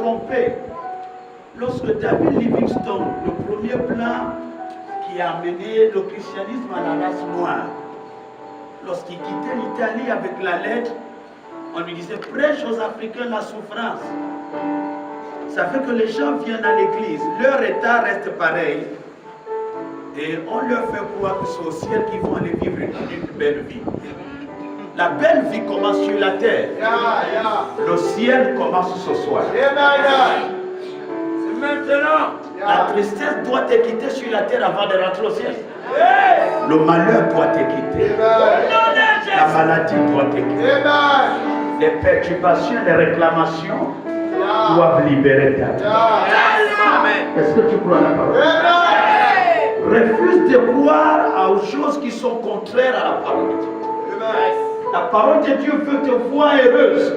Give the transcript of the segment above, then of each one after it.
trompé. Lorsque David Livingstone, le premier blanc qui a amené le christianisme à la race noire, lorsqu'il quittait l'Italie avec la lettre, on lui disait prêche aux Africains la souffrance. Ça fait que les gens viennent à l'église, leur état reste pareil. Et on leur fait croire que c'est au ciel qu'ils vont aller vivre une belle vie. La belle vie commence sur la terre. Le ciel commence ce soir. C'est maintenant. La tristesse doit te quitter sur la terre avant de rentrer au ciel. Le malheur doit te quitter. La maladie doit te quitter. Les perturbations, les réclamations doivent libérer ta vie. Est-ce que tu crois à la parole? Refuse de croire aux choses qui sont contraires à la parole de Dieu. La parole de Dieu veut te voir heureuse.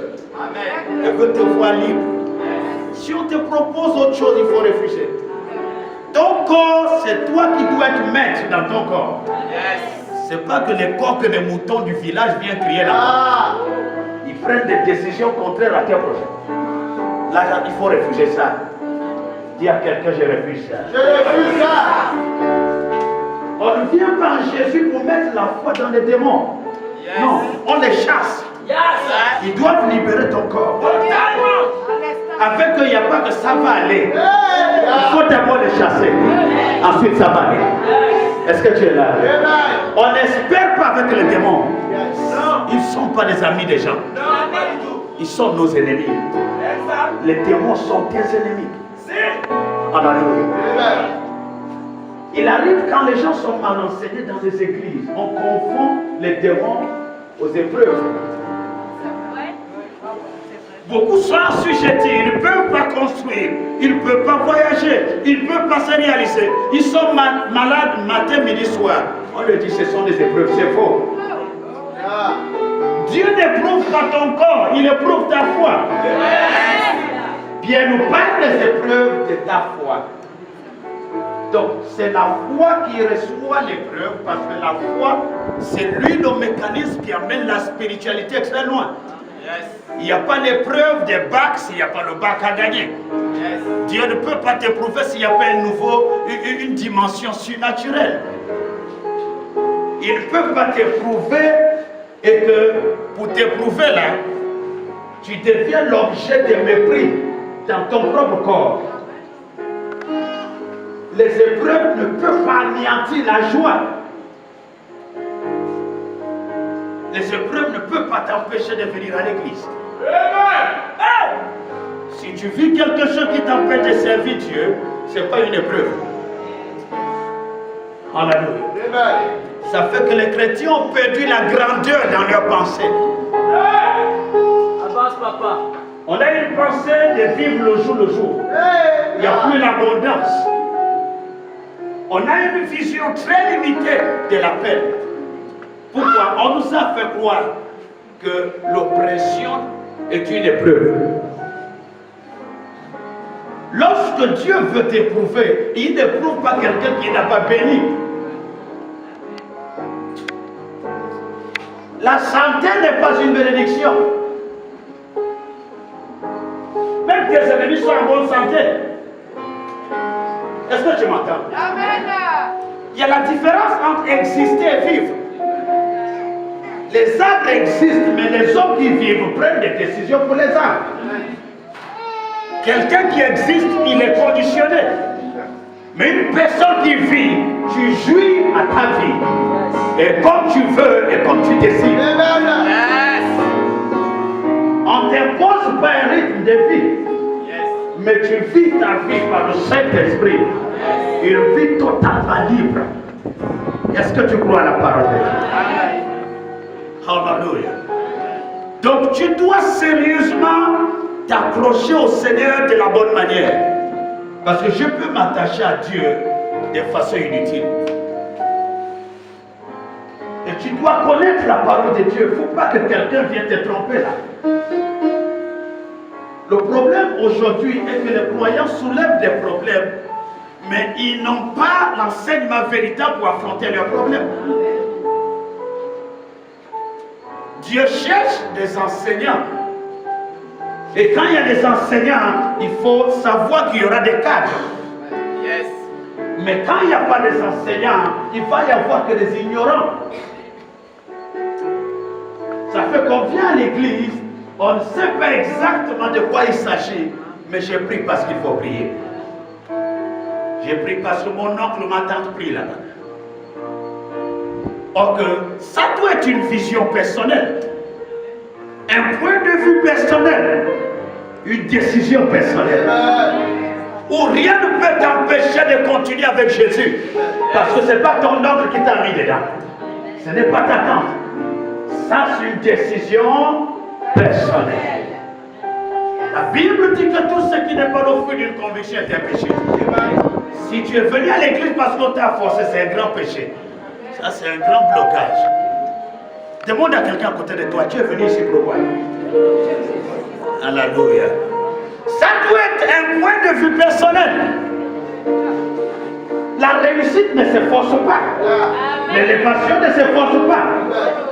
Elle veut te voir libre. Si on te propose autre chose, il faut refuser. Ton corps, c'est toi qui dois être maître dans ton corps. C'est pas que les coqs et les moutons du village viennent crier là-bas. Ils prennent des décisions contraires à tes projets. Là, il faut refuser ça. Dis à quelqu'un, je refuse ça. Je refuse ça. On ne vient pas à Jésus pour mettre la foi dans les démons. Non, on les chasse. Ils doivent libérer ton corps. Avec eux, il n'y a pas que ça va aller. Il faut d'abord les chasser. Ensuite, ça va aller. Est-ce que tu es là? On n'espère pas avec les démons. Ils ne sont pas des amis des gens. Ils sont nos ennemis. Les démons sont tes ennemis. Alléluia. Il arrive quand les gens sont mal enseignés dans les églises, on confond les démons aux épreuves. Beaucoup sont assujettis, ils ne peuvent pas construire, ils ne peuvent pas voyager, ils ne peuvent pas se réaliser. Ils sont malades matin, midi, soir. On leur dit ce sont des épreuves, c'est faux. Dieu n'éprouve pas ton corps, il éprouve ta foi. Bien nous parle des épreuves de ta foi. Donc c'est la foi qui reçoit l'épreuve, parce que la foi, c'est lui le mécanisme qui amène la spiritualité très loin. Il n'y a pas l'épreuve des bacs s'il n'y a pas le bac à gagner. Dieu ne peut pas t'éprouver s'il n'y a pas une dimension surnaturelle. Il ne peut pas t'éprouver et que pour t'éprouver là, tu deviens l'objet de mépris dans ton propre corps. Les épreuves ne peuvent pas anéantir la joie. Les épreuves ne peuvent pas t'empêcher de venir à l'église. Si tu vis quelque chose qui t'empêche de servir Dieu, ce n'est pas une épreuve. Alléluia. Ça fait que les chrétiens ont perdu la grandeur dans leur pensée. Avance, papa. On a une pensée de vivre le jour. Il n'y a plus l'abondance. On a une vision très limitée de la paix. Pourquoi? On nous a fait croire que l'oppression est une épreuve. Lorsque Dieu veut t'éprouver, il n'éprouve pas quelqu'un qui n'a pas béni. La santé n'est pas une bénédiction. Même tes ennemis sont en bonne santé. Est-ce que tu m'entends? Amen. Il y a la différence entre exister et vivre. Les arbres existent, mais les hommes qui vivent prennent des décisions pour les arbres. Quelqu'un qui existe, il est conditionné. Mais une personne qui vit, tu jouis à ta vie. Et comme tu veux et comme tu décides. On ne t'impose pas un rythme de vie. Mais tu vis ta vie par le Saint-Esprit. Une vie totalement libre. Est-ce que tu crois à la parole de Dieu? Alléluia. Donc tu dois sérieusement t'accrocher au Seigneur de la bonne manière. Parce que je peux m'attacher à Dieu de façon inutile. Et tu dois connaître la parole de Dieu. Il ne faut pas que quelqu'un vienne te tromper là. Le problème aujourd'hui est que les croyants soulèvent des problèmes, mais ils n'ont pas l'enseignement véritable pour affronter leurs problèmes. Dieu cherche des enseignants Et quand il y a des enseignants, il faut savoir qu'il y aura des cadres. Yes. Mais quand il n'y a pas des enseignants, il va y avoir que des ignorants. Ça fait qu'on vient à l'église, on ne sait pas exactement de quoi il s'agit, mais j'ai pris parce qu'il faut prier. J'ai pris parce que mon oncle ou ma tante prie là-bas. Or que ça doit être une vision personnelle, un point de vue personnel, une décision personnelle, où rien ne peut t'empêcher de continuer avec Jésus, parce que ce n'est pas ton oncle qui t'a mis dedans, ce n'est pas ta tante. Ça, c'est une décision personnelle. La Bible dit que tout ce qui n'est pas le fruit d'une conviction est un péché. Si tu es venu à l'église parce qu'on t'a forcé, c'est un grand péché. Ça, c'est un grand blocage. Demande à quelqu'un à côté de toi, tu es venu ici pour quoi? Alléluia. Ça doit être un point de vue personnel. La réussite ne s'efforce pas. L'élévation ne s'efforce pas.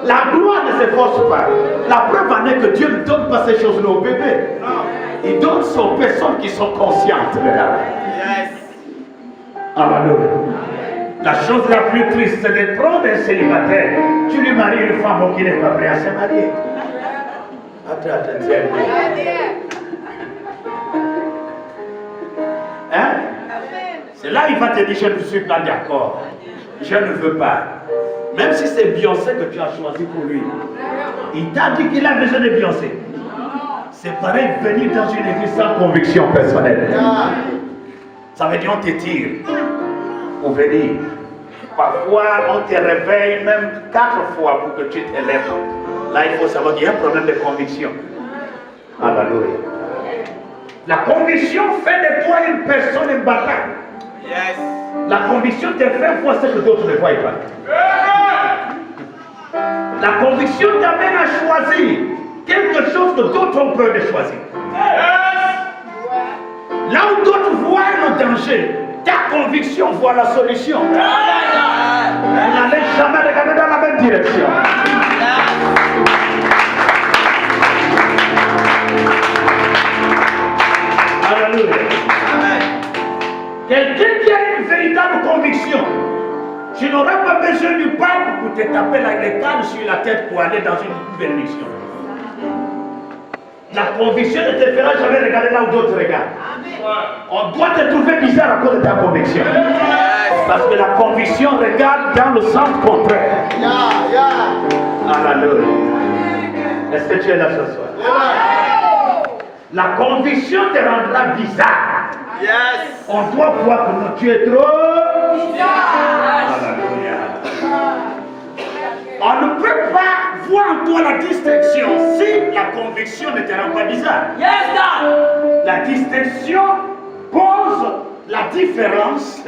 La gloire ne s'efforce pas. La preuve en est que Dieu ne donne pas ces choses-là aux bébés. Il donne ça aux personnes qui sont conscientes de là. Alléluia. La chose la plus triste, c'est de prendre un célibataire. Tu lui maries une femme qui n'est pas prête à se marier. Hein? C'est là qu'il va te dire, je ne suis pas d'accord. Je ne veux pas. Même si c'est Beyoncé que tu as choisi pour lui. Il t'a dit qu'il a besoin de Beyoncé. C'est pareil, venir dans une église sans conviction personnelle. Ça veut dire on te tire pour venir. Parfois, on te réveille même 4 fois pour que tu te lèves. Là, il faut savoir qu'il y a un problème de conviction. Alléluia. La conviction fait de toi une personne imbattable. Yes. La conviction te fait voir ce que d'autres ne voient pas. La conviction t'amène à choisir quelque chose que d'autres ont peur de choisir. Là où d'autres voient le danger, ta conviction voit la solution. Vous n'allez jamais regarder dans la même direction. Alléluia. Quelqu'un qui a une véritable conviction, tu n'auras pas besoin du pape pour te taper les cannes sur la tête pour aller dans une bénédiction. La conviction ne te fera jamais regarder là où d'autres regardent. On doit te trouver bizarre à cause de ta conviction. Parce que la conviction regarde dans le sens contraire. Alléluia. Est-ce que tu es là ce soir? La conviction te rendra bizarre. Yes. On doit voir que tu es trop bizarre. Alléluia. On ne peut pas voir en toi la distinction si la conviction ne te rend pas bizarre. Yes, God. La distinction pose la différence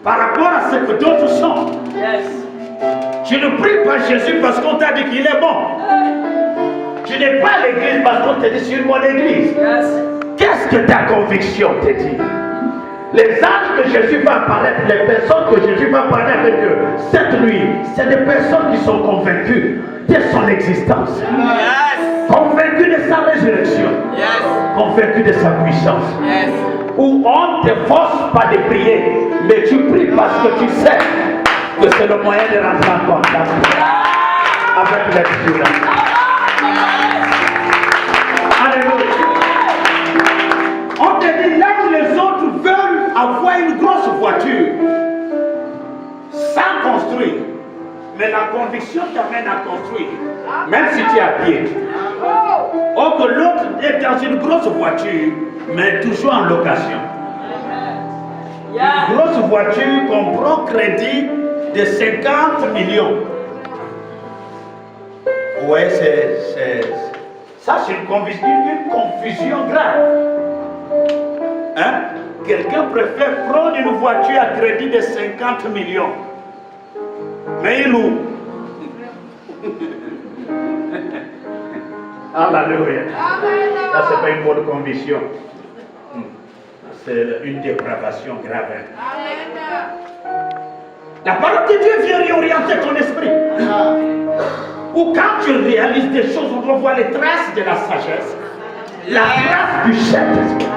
par rapport à ce que d'autres sont. Yes. Tu ne pries pas Jésus parce qu'on t'a dit qu'il est bon. Tu n'es pas à l'église parce qu'on t'a dit sur mon église. Yes. Qu'est-ce que ta conviction te dit? Les âges que Jésus va apparaître, les personnes que Jésus va parler avec eux cette nuit, c'est des personnes qui sont convaincues de son existence. Yes. Convaincues de sa résurrection. Yes. Convaincues de sa puissance. Yes. Où on ne te force pas de prier, mais tu pries parce que tu sais que c'est le moyen de rentrer en contact avec l'Esprit. Alléluia. On te dit là où les autres veulent avoir une grosse voiture sans construire, mais la conviction t'amène à construire, même si tu es à pied. Or que l'autre est dans une grosse voiture, mais toujours en location. Une grosse voiture qu'on prend crédit de 50 millions. Ouais, ça c'est une confusion grave. Hein? Quelqu'un préfère prendre une voiture à crédit de 50 millions. Mais il loue. Alléluia. Ça, c'est pas une bonne conviction. C'est une dépravation grave. La parole de Dieu vient réorienter ton esprit. Ou quand tu réalises des choses, on doit voir les traces de la sagesse. La grâce du Saint-Esprit.